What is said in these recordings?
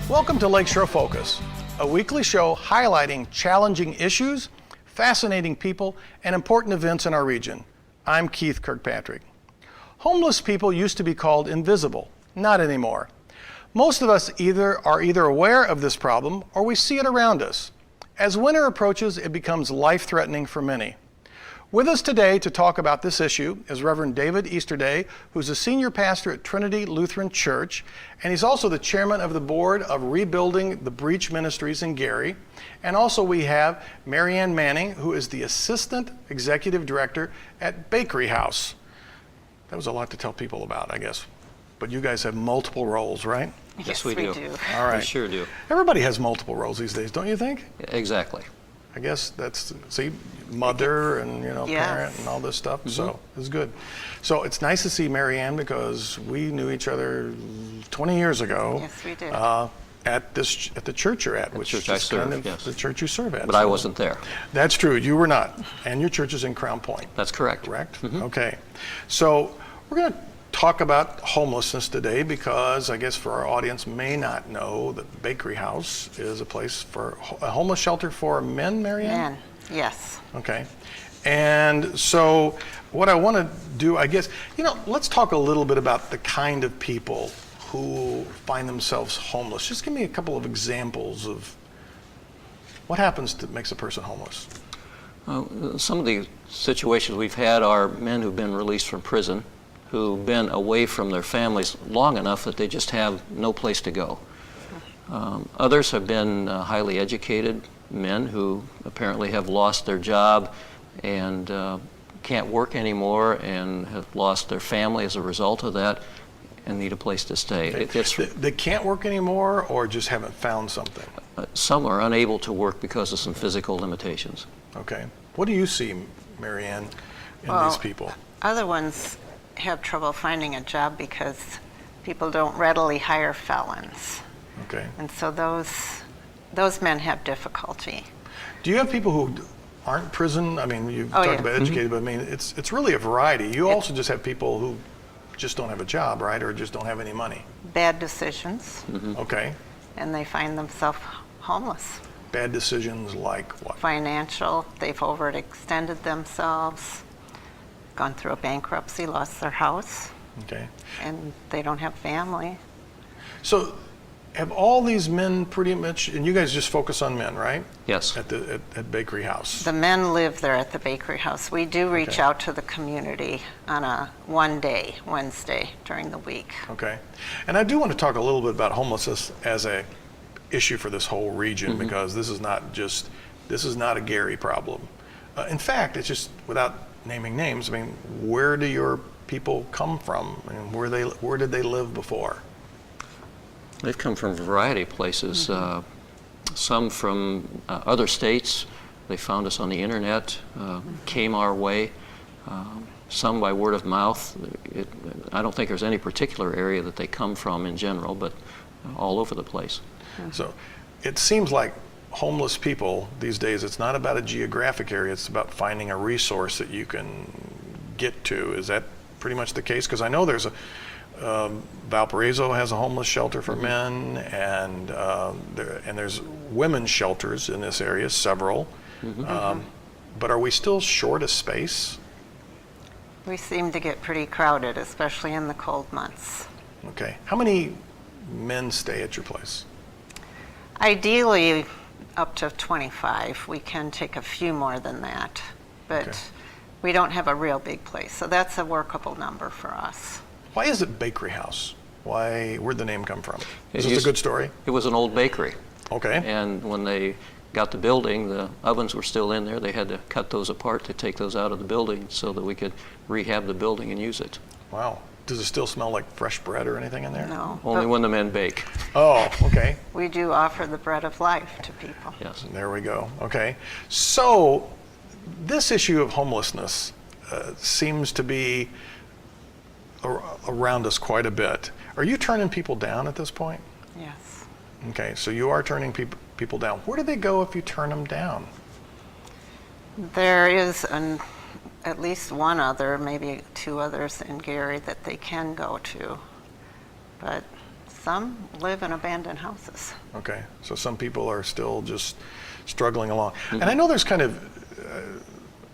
Welcome to Lakeshore Focus, a weekly show highlighting challenging issues, fascinating people, and important events in our region. I'm Keith Kirkpatrick. Homeless people used to be called invisible, not anymore. Most of us are either aware of this problem or we see it around us. As winter approaches, it becomes life-threatening for many. With us today to talk about this issue is Reverend David Easterday, who's a senior pastor at Trinity Lutheran Church, and he's also the chairman of the board of Rebuilding the Breach Ministries in Gary. And also we have Marianne Manning, who is the assistant executive director at Bakery House. That was a lot to tell people about, I guess. But you guys have multiple roles, right? Yes, we do. All right. We sure do. Everybody has multiple roles these days, don't you think? Exactly. I guess that's, see, mother and, parent and all this stuff, so it's good. So it's nice to see Marianne because we knew each other 20 years ago. Yes, we did. At the church you're at, which church is I serve, kind of yes. the church you serve at. But I wasn't there. That's true, you were not. And your church is in Crown Point. That's correct. Correct? Okay. So we're going to talk about homelessness today because I guess for our audience may not know that Bakery House is a place for a homeless shelter for men, Marianne? Men, yes. Okay. And so what I want to do, I guess, let's talk a little bit about the kind of people who find themselves homeless. Just give me a couple of examples of what happens that makes a person homeless. Some of the situations we've had are men who've been released from prison, who've been away from their families long enough that they just have no place to go. Others have been highly educated men who apparently have lost their job and can't work anymore and have lost their family as a result of that and need a place to stay. Okay. They can't work anymore or just haven't found something? Some are unable to work because of some physical limitations. Okay. What do you see, Marianne, in these people? Other ones have trouble finding a job because people don't readily hire felons. Okay. And so those men have difficulty. Do you have people who aren't prison? I mean, you've talked about educated, but I mean, it's really a variety. You also just have people who just don't have a job, right? Or just don't have any money. Bad decisions. Okay. And they find themselves homeless. Bad decisions like what? Financial, they've overextended themselves, gone through a bankruptcy, lost their house. Okay. And they don't have family. So have all these men pretty much, and you guys just focus on men, right? Yes. At Bakery House. The men live there at the Bakery House. We do reach out to the community on a one-day, Wednesday, during the week. Okay. And I do want to talk a little bit about homelessness as a issue for this whole region because this is not a Gary problem. In fact, it's just, without naming names, I mean, where do your people come from? I mean, where did they live before? They've come from a variety of places. Some from other states. They found us on the internet, came our way. Some by word of mouth. I don't think there's any particular area that they come from in general, but all over the place. So it seems like homeless people these days, it's not about a geographic area, it's about finding a resource that you can get to. Is that pretty much the case? Because I know there's Valparaiso has a homeless shelter for men, and there's women's shelters in this area, several. But are we still short of space? We seem to get pretty crowded, especially in the cold months. Okay. How many men stay at your place? Ideally, up to 25. We can take a few more than that, but we don't have a real big place, so that's a workable number for us. Why is it Bakery House? Where'd the name come from? Is this a good story? It was an old bakery. Okay. And when they got the building, the ovens were still in there. They had to cut those apart to take those out of the building so that we could rehab the building and use it. Wow. Does it still smell like fresh bread or anything in there? No. Only when the men bake. Oh, okay. We do offer the bread of life to people. Yes. There we go. Okay. So this issue of homelessness seems to be around us quite a bit. Are you turning people down at this point? Yes. Okay, so you are turning people down. Where do they go if you turn them down? There is at least one other, maybe two others in Gary that they can go to. But some live in abandoned houses. Okay, so some people are still just struggling along. And I know there's kind of,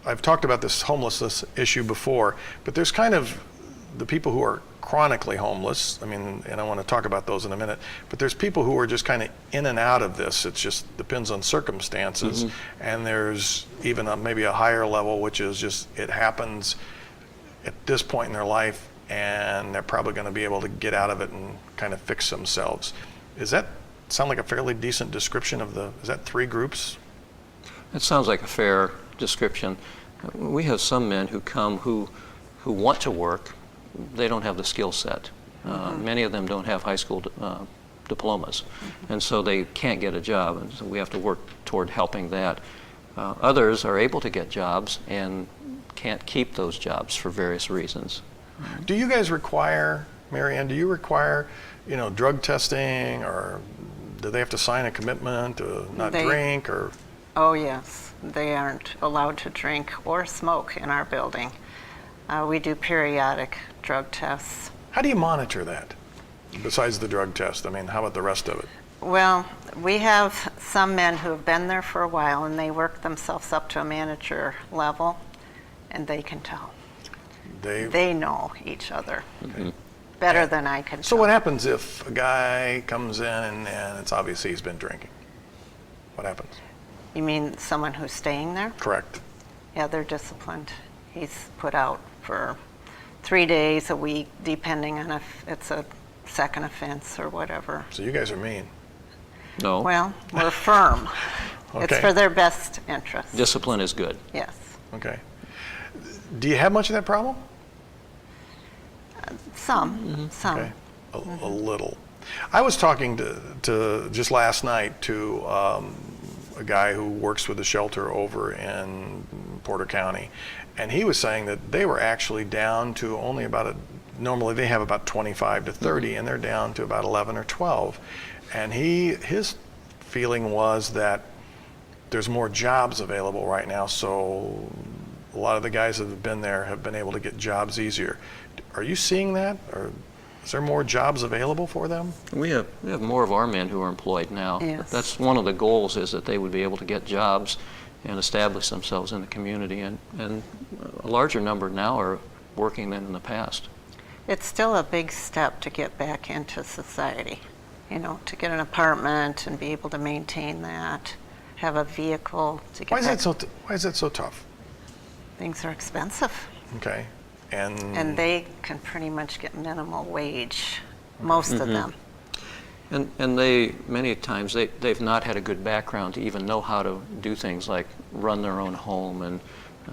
I've talked about this homelessness issue before, but there's kind of the people who are chronically homeless. I mean, and I want to talk about those in a minute, but there's people who are just kind of in and out of this. It just depends on circumstances. And there's even maybe a higher level, which is just, it happens at this point in their life, and they're probably going to be able to get out of it and kind of fix themselves. Does that sound like a fairly decent description of is that 3 groups? It sounds like a fair description. We have some men who come who want to work. They don't have the skill set. Many of them don't have high school diplomas, and so they can't get a job, and so we have to work toward helping that. Others are able to get jobs and can't keep those jobs for various reasons. Do you guys require, Mary Ann, do you require, drug testing, or do they have to sign a commitment to not drink, or? Oh, yes. They aren't allowed to drink or smoke in our building. We do periodic drug tests. How do you monitor that, besides the drug test? I mean, how about the rest of it? Well, we have some men who have been there for a while, and they work themselves up to a manager level, and they can tell. They know each other better than I can tell. So what happens if a guy comes in and it's obvious he's been drinking? What happens? You mean someone who's staying there? Correct. Yeah, they're disciplined. He's put out for 3 days a week, depending on if it's a second offense or whatever. So you guys are mean. No. Well, we're firm. Okay. It's for their best interest. Discipline is good. Yes. Okay. Do you have much of that problem? Some. Okay. A little. I was talking to just last night to a guy who works with a shelter over in Porter County, and he was saying that they were actually down to only normally they have about 25 to 30, and they're down to about 11 or 12. And his feeling was that there's more jobs available right now, so a lot of the guys that have been there have been able to get jobs easier. Are you seeing that, or is there more jobs available for them? We have more of our men who are employed now. Yes. That's one of the goals, is that they would be able to get jobs and establish themselves in the community, and a larger number now are working than in the past. It's still a big step to get back into society, to get an apartment and be able to maintain that, have a vehicle to get Why back. is that so tough? Things are expensive. Okay. And they can pretty much get minimal wage, most of them. And they, many times, they've not had a good background to even know how to do things like run their own home and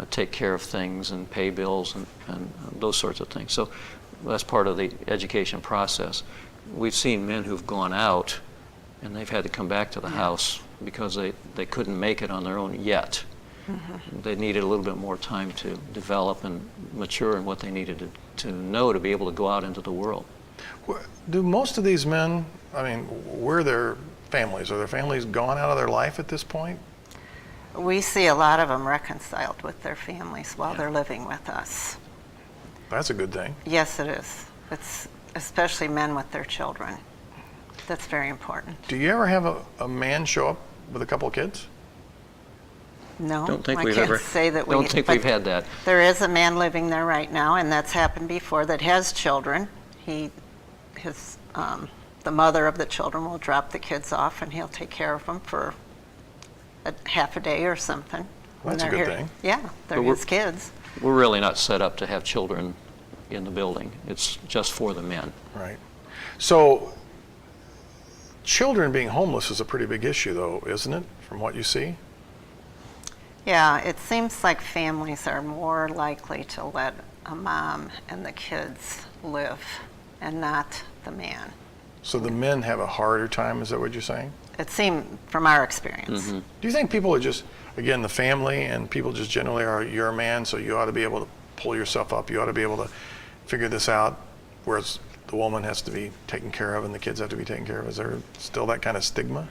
take care of things and pay bills and those sorts of things. So that's part of the education process. We've seen men who've gone out and they've had to come back to the house because they couldn't make it on their own yet. They needed a little bit more time to develop and mature in what they needed to know to be able to go out into the world. Do most of these men, where are their families? Are their families gone out of their life at this point? We see a lot of them reconciled with their families while they're living with us. That's a good thing. Yes, it is. It's especially men with their children. That's very important. Do you ever have a man show up with a couple of kids? No, Don't think I we've can't ever. say that Don't think but we've had that. There is a man living there right now, and that's happened before, that has children. The mother of the children will drop the kids off, and he'll take care of them for half a day or something. when That's a they're good here. thing. Yeah, they're But his kids. We're really not set up to have children in the building. It's just for the men. Right. So children being homeless is a pretty big issue, though, isn't it, from what you see? Yeah, it seems like families are more likely to let a mom and the kids live and not the man. So the men have a harder time, is that what you're saying? It seemed from our experience. Mm-hmm. Do you think people are just, again, the family and people just generally are, you're a man, so you ought to be able to pull yourself up, you ought to be able to figure this out, whereas the woman has to be taken care of and the kids have to be taken care of? Is there still that kind of stigma?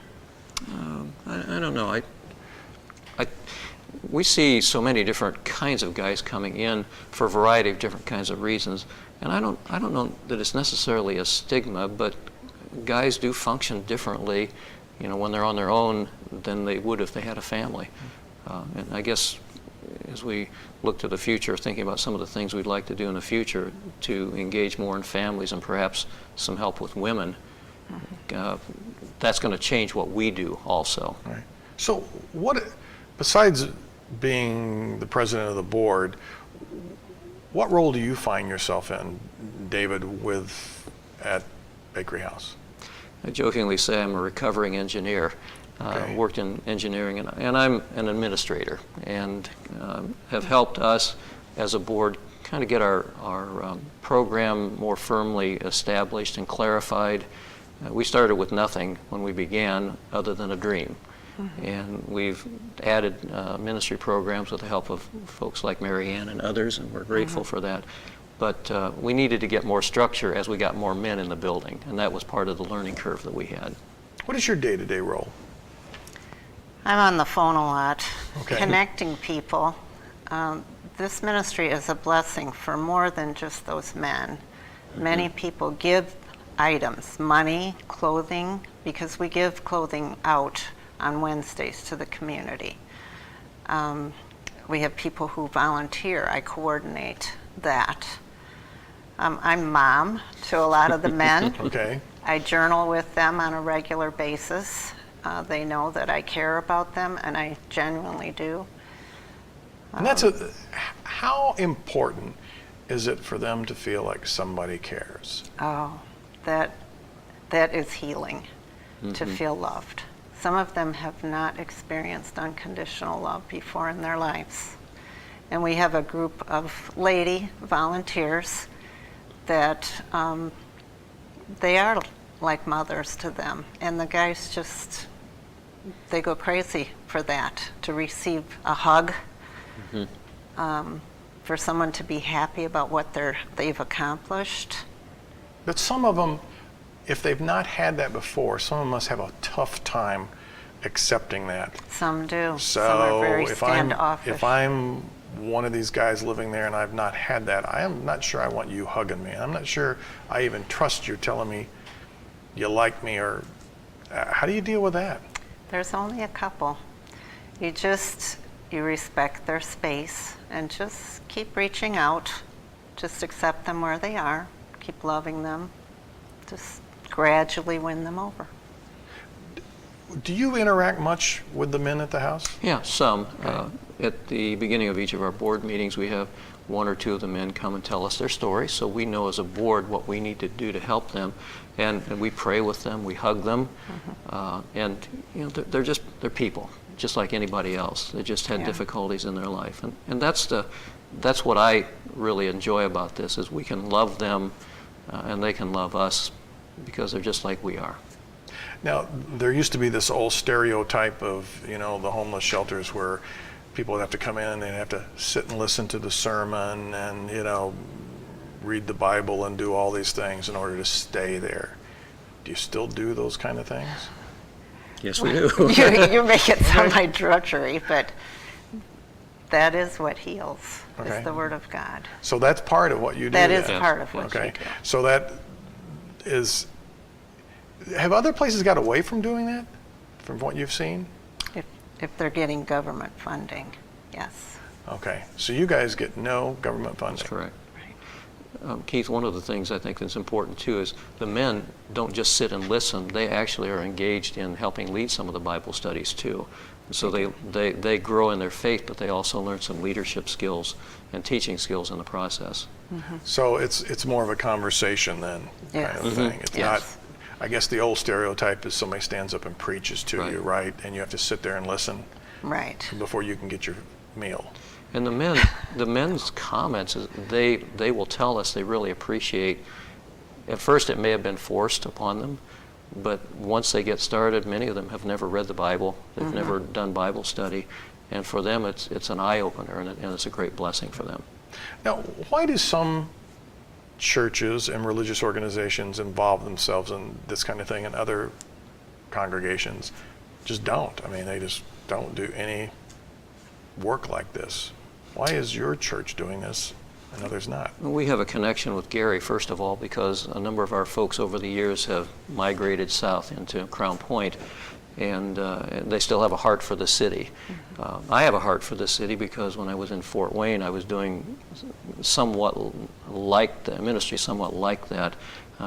I don't know. We see so many different kinds of guys coming in for a variety of different kinds of reasons, and I don't know that it's necessarily a stigma, but guys do function differently, when they're on their own than they would if they had a family. And I guess as we look to the future, thinking about some of the things we'd like to do in the future to engage more in families and perhaps some help with women, that's going to change what we do also. Right. So besides being the president of the board, what role do you find yourself in, David, at Bakery House? I jokingly say I'm a recovering engineer. Okay. Worked in engineering, and I'm an administrator, and have helped us as a board kind of get our program more firmly established and clarified. We started with nothing when we began other than a dream. And we've added ministry programs with the help of folks like Mary Ann and others, and we're grateful for that. But we needed to get more structure as we got more men in the building, and that was part of the learning curve that we had. What is your day-to-day role? I'm on the phone a lot, Okay. connecting people. This ministry is a blessing for more than just those men. Many people give items, money, clothing, because we give clothing out on Wednesdays to the community. We have people who volunteer. I coordinate that. I'm mom to a lot of the men. Okay. I journal with them on a regular basis. They know that I care about them, and I genuinely do. And how important is it for them to feel like somebody cares? Oh, that is healing, to feel loved. Some of them have not experienced unconditional love before in their lives. And we have a group of lady volunteers that they are like mothers to them. And the guys they go crazy for that, to receive a hug, for someone to be happy about what they've accomplished. But some of them, if they've not had that before, some of them must have a tough time accepting that. Some do. So Some are very if standoffish. I'm one of these guys living there and I've not had that, I am not sure I want you hugging me. I'm not sure I even trust you telling me you like me, or how do you deal with that? There's only a couple. You respect their space and just keep reaching out. Just accept them where they are. Keep loving them. Just gradually win them over. Do you interact much with the men at the house? Yeah, some. Okay. At the beginning of each of our board meetings, we have one or two of the men come and tell us their story, so we know as a board what we need to do to help them, and we pray with them, we hug them, and they're people, just like anybody else. They just had difficulties in their life, and that's what I really enjoy about this, is we can love them, and they can love us, because they're just like we are. Now, there used to be this old stereotype of, the homeless shelters where people would have to come in and they'd have to sit and listen to the sermon and, read the Bible and do all these things in order to stay there. Do you still do those kind of things? Yes, we do. You make it sound like drudgery, but that is what heals, Okay. is the Word of God. So that's part of what you do. That is then? part of what Okay. you do. So that is, have other places got away from doing that, from what you've seen? If they're getting government funding, yes. Okay, so you guys get no government funding. That's correct. Right. Keith, one of the things I think that's important too is the men don't just sit and listen. They actually are engaged in helping lead some of the Bible studies too. So they grow in their faith, but they also learn some leadership skills and teaching skills in the process. So it's more of a conversation then, Yes. kind of thing. It's Yes. not, I guess the old stereotype is somebody stands up and preaches to Right. you, right? And you have to sit there and listen Right. before you can get your meal. And the men's comments, they will tell us they really appreciate. At first it may have been forced upon them, but once they get started, many of them have never read the Bible. They've never done Bible study. And for them, it's an eye-opener, and it's a great blessing for them. Now, why do some churches and religious organizations involve themselves in this kind of thing, and other congregations just don't? I mean, they just don't do any work like this. Why is your church doing this? and others not. We have a connection with Gary, first of all, because a number of our folks over the years have migrated south into Crown Point, and they still have a heart for the city. I have a heart for the city because when I was in Fort Wayne, I was doing somewhat like the ministry, somewhat like that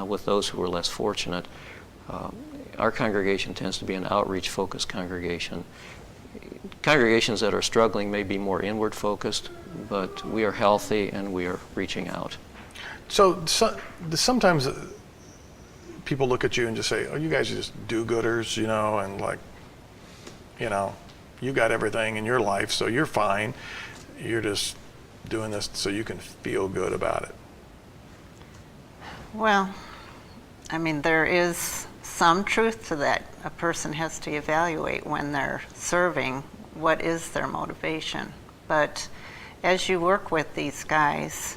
with those who were less fortunate. Our congregation tends to be an outreach-focused congregation. Congregations that are struggling may be more inward-focused, but we are healthy and we are reaching out. So sometimes people look at you and just say, oh, you guys are just do-gooders, you know, and like, you know, you got everything in your life, so you're fine. You're just doing this so you can feel good about it. Well, I mean, there is some truth to that. A person has to evaluate when they're serving, what is their motivation. But as you work with these guys,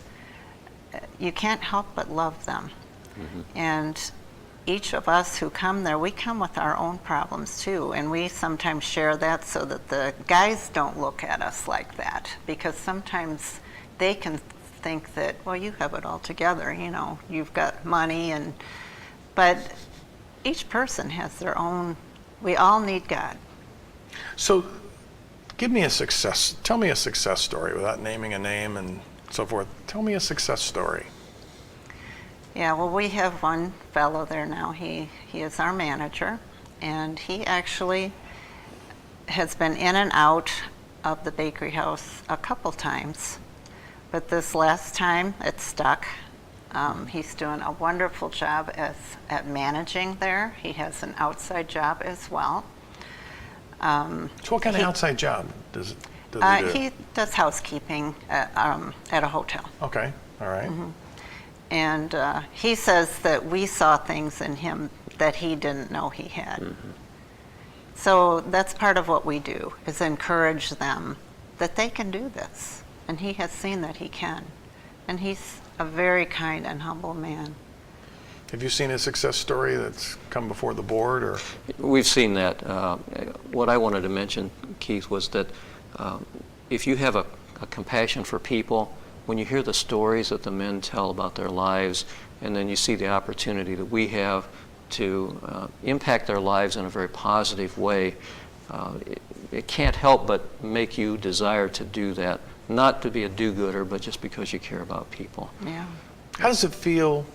you can't help but love them. And each of us who come there, we come with our own problems too, and we sometimes share that so that the guys don't look at us like that, because sometimes they can think that, well, you have it all together, you know, you've got money, but each person has their own. We all need God. So tell me a success story without naming a name and so forth. Tell me a success story. Yeah, well, we have one fellow there now. He is our manager, and he actually has been in and out of the bakery house a couple times, but this last time it stuck. He's doing a wonderful job at managing there. He has an outside job as well. So what kind of outside job does he do? He does housekeeping at a hotel. Okay, all right. And he says that we saw things in him that he didn't know he had. So that's part of what we do, is encourage them that they can do this. And he has seen that he can. And he's a very kind and humble man. Have you seen a success story that's come before the board? Or We've seen that. What I wanted to mention, Keith, was that if you have a compassion for people, when you hear the stories that the men tell about their lives, and then you see the opportunity that we have to impact their lives in a very positive way, it can't help but make you desire to do that. Not to be a do-gooder, but just because you care about people. Yeah. how does it feel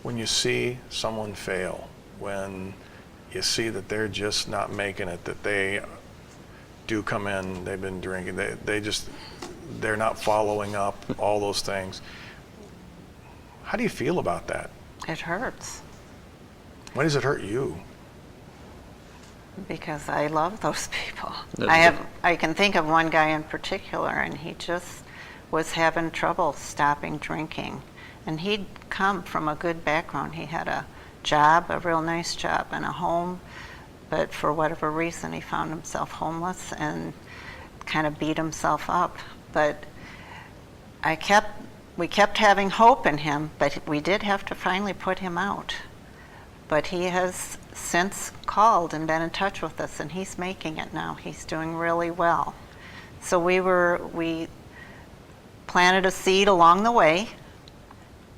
when you see someone fail, when you see that they're just not making it, that they do come in, they've been drinking, they're not following up, all those things? How do you feel about that? It hurts. Why does it hurt you? Because I love those people. That's I can think of one guy in particular, and he just was having trouble stopping drinking. And he'd come from a good background. He had a job, a real nice job, and a home, but for whatever reason he found himself homeless and kind of beat himself up. But we kept having hope in him, but we did have to finally put him out. But he has since called and been in touch with us, and he's making it now. He's doing really well. So we planted a seed along the way,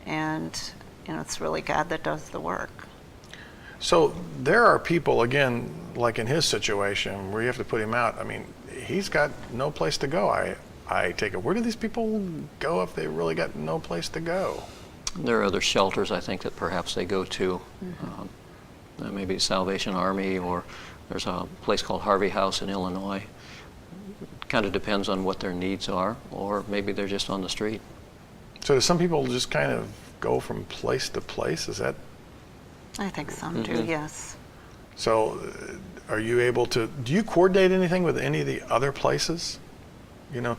and it's really God that does the work. So there are people, again, like in his situation, where you have to put him out. I mean, he's got no place to go. I take it. Where do these people go if they really got no place to go? There are other shelters, I think, that perhaps they go to. Maybe Salvation Army, or there's a place called Harvey House in Illinois. It kind of depends on what their needs are, or maybe they're just on the street. So do some people just kind of go from place to place? Is that? I think some do, yes. So are you able to, do you coordinate anything with any of the other places?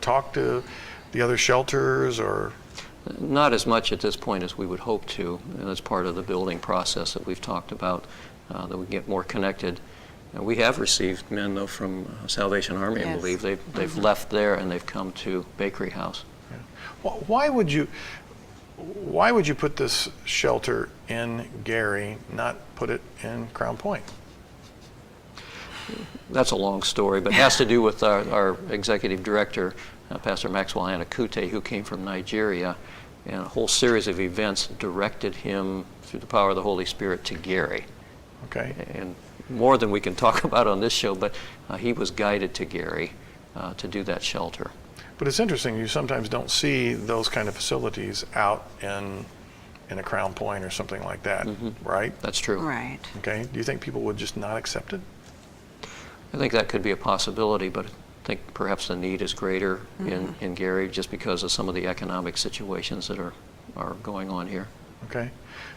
Talk to the other shelters or? Not as much at this point as we would hope to, and that's part of the building process that we've talked about, that we get more connected. We have received men, though, from Salvation Army, Yes. I believe. They've left there and they've come to Bakery House. Yeah. Well, why would you put this shelter in Gary, not put it in Crown Point? That's a long story, but it has to do with our executive director, Pastor Maxwell Anakute, who came from Nigeria. and a whole series of events directed him through the power of the Holy Spirit to Gary. Okay. And more than we can talk about on this show, but he was guided to Gary to do that shelter. But it's interesting, you sometimes don't see those kind of facilities out in a Crown Point or something like that, right? That's true. Right. Okay. Do you think people would just not accept it? I think that could be a possibility, but I think perhaps the need is greater in Gary just because of some of the economic situations that are going on here. Okay.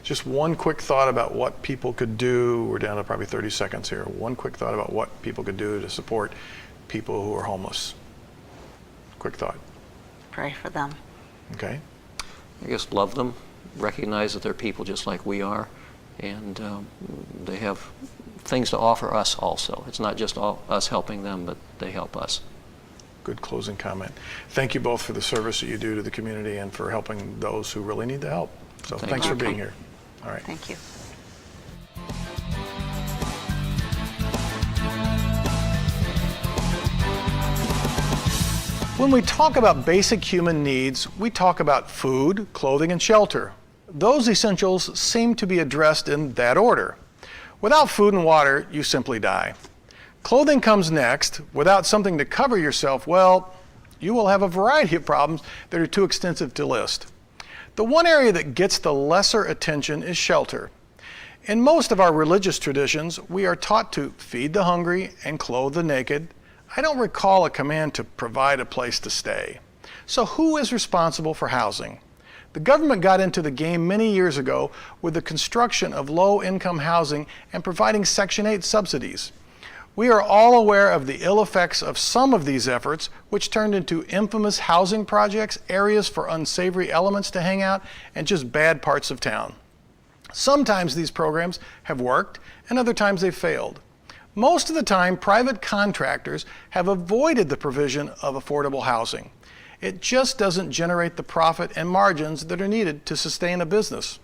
Just one quick thought about what people could do. We're down to probably 30 seconds here. One quick thought about what people could do to support people who are homeless. Quick thought. Pray for them. Okay. I guess love them, recognize that they're people just like we are, and they have things to offer us also. It's not just us helping them, but they help us. Good closing comment. Thank you both for the service that you do to the community and for helping those who really need the help. So thanks for being here. All right. Thank you. When we talk about basic human needs, we talk about food, clothing, and shelter. Those essentials seem to be addressed in that order. Without food and water, you simply die. Clothing comes next. Without something to cover yourself, well, you will have a variety of problems that are too extensive to list. The one area that gets the lesser attention is shelter. In most of our religious traditions, we are taught to feed the hungry and clothe the naked. I don't recall a command to provide a place to stay. So who is responsible for housing? The government got into the game many years ago with the construction of low-income housing and providing Section 8 subsidies. We are all aware of the ill effects of some of these efforts, which turned into infamous housing projects, areas for unsavory elements to hang out, and just bad parts of town. Sometimes these programs have worked, and other times they've failed. Most of the time, private contractors have avoided the provision of affordable housing. It just doesn't generate the profit and margins that are needed to sustain a business.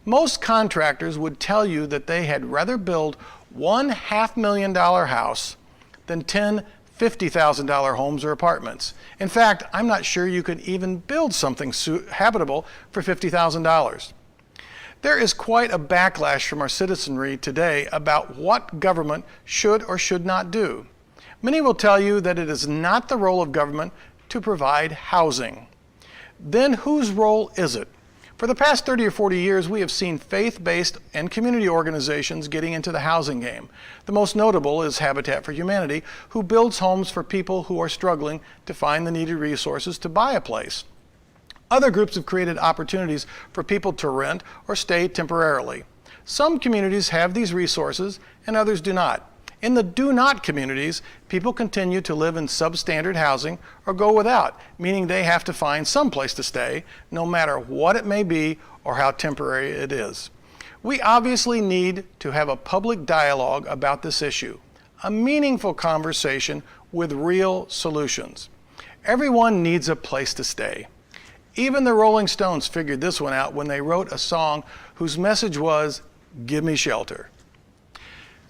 Most contractors would tell you that they had rather build one $500,000 house than 10 $50,000 homes or apartments. In fact, I'm not sure you could even build something habitable for $50,000. There is quite a backlash from our citizenry today about what government should or should not do. Many will tell you that it is not the role of government to provide housing. Then whose role is it? For the past 30 or 40 years, we have seen faith-based and community organizations getting into the housing game. The most notable is Habitat for Humanity, who builds homes for people who are struggling to find the needed resources to buy a place. Other groups have created opportunities for people to rent or stay temporarily. Some communities have these resources and others do not. In the do not communities, people continue to live in substandard housing or go without, meaning they have to find some place to stay, no matter what it may be or how temporary it is. We obviously need to have a public dialogue about this issue, a meaningful conversation with real solutions. Everyone needs a place to stay. Even the Rolling Stones figured this one out when they wrote a song whose message was, "Give me shelter."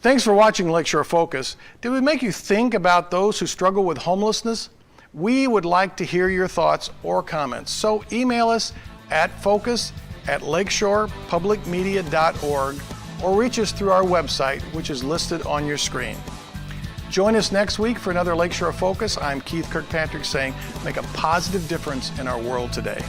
Thanks for watching Lakeshore Focus. Did we make you think about those who struggle with homelessness? We would like to hear your thoughts or comments, so email us at focus@lakeshorepublicmedia.org or reach us through our website, which is listed on your screen. Join us next week for another Lakeshore Focus. I'm Keith Kirkpatrick saying, make a positive difference in our world today.